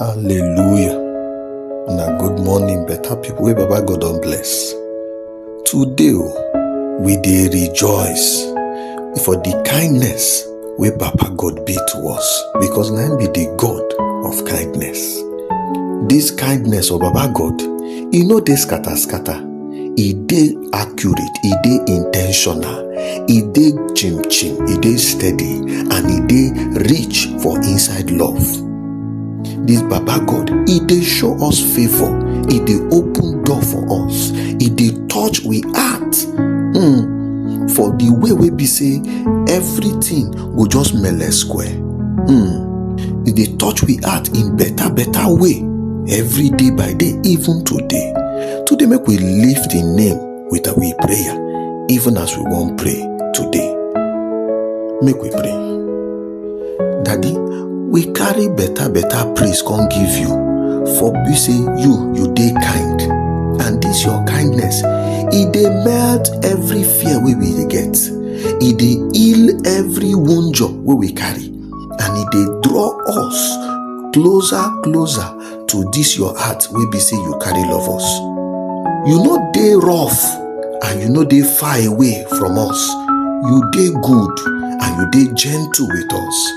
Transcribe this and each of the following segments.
Hallelujah. Now good morning, better people wey Baba God don bless. Today we dey rejoice for the kindness wey Papa God be to us, because na him be the God of kindness. This kindness of Baba God, e no dey scatter, e dey accurate, e dey intentional, e dey chim, e dey steady, and e dey rich for inside love. This Baba God, e dey show us favor, e dey open door for us, e dey touch we heart for the way we be say everything go just mele square. E dey touch we heart in better way, every day by day, even today. Today make we lift the name with our prayer, even as we wan pray today. Make we pray. Daddy, we carry better praise come give you, for we say you dey kind, and this your kindness, e dey melt every fear wey we dey get, e dey heal every wunjo wey we carry, and e dey draw us closer to this your heart wey be say you carry love us. You no dey rough and you no dey far away from us. You dey good and you dey gentle with us.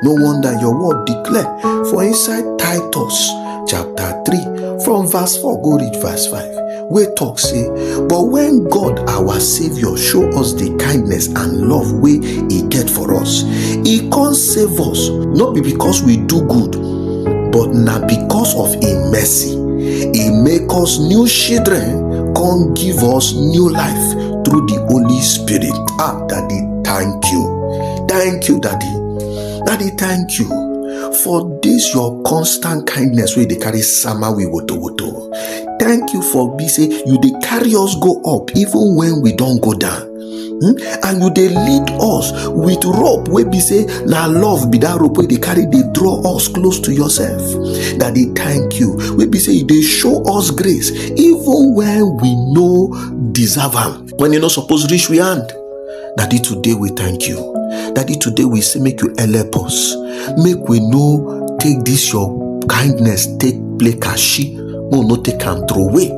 No wonder your word declare for inside Titus chapter 3 from verse 4 go reach verse 5, where talk say, but when God our Savior show us the kindness and love wey he get for us, he can't save us not be because we do good, but na because of him mercy. He make us new children, come give us new life through the Holy Spirit. Daddy, thank you, Daddy, thank you for this your constant kindness wey dey carry sama we woto. Thank you for be say you dey carry us go up even when we don go down. And you dey lead us with rope wey be say na love be that rope wey dey carry dey draw us close to yourself. Daddy, thank you wey be say you dey show us grace even when we no deserve am, when e no suppose reach we hand. Daddy, today we thank you. Daddy, today we say make you help us, make we no take this your kindness take play kashi, no take am throw away.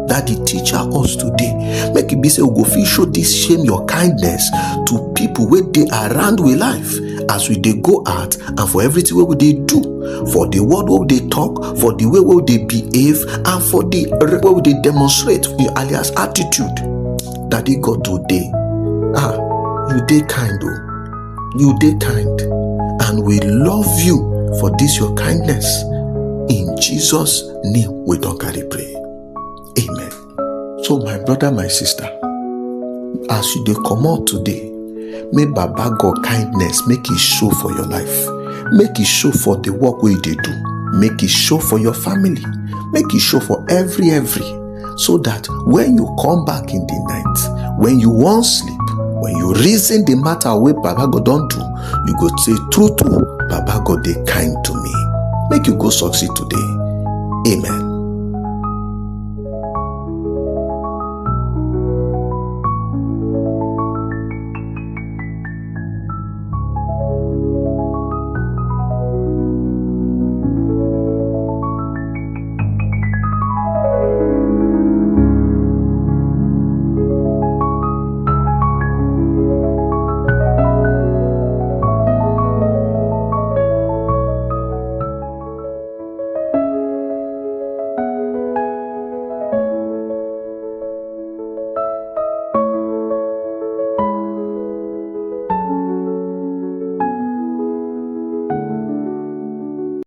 Daddy, teach us today, make it be say we go fit show this same your kindness to people wey dey around we life, as we dey go out and for everything wey we dey do, for the word wey we dey talk, for the way we dey behave, and for the way we dey demonstrate alias attitude. Daddy God, today you dey kind, you dey kind, and we love you for this your kindness. In Jesus' name we don carry pray. Amen. So my brother, my sister, as you dey comot today, make Baba God kindness make it show for your life, make it show for the work wey you dey do, make it show for your family, make it show for every, so that when you come back in the night, when you wan sleep, when you reason the matter wey Baba God don do, you go say true, Baba God dey kind to me. Make you go succeed today. Amen.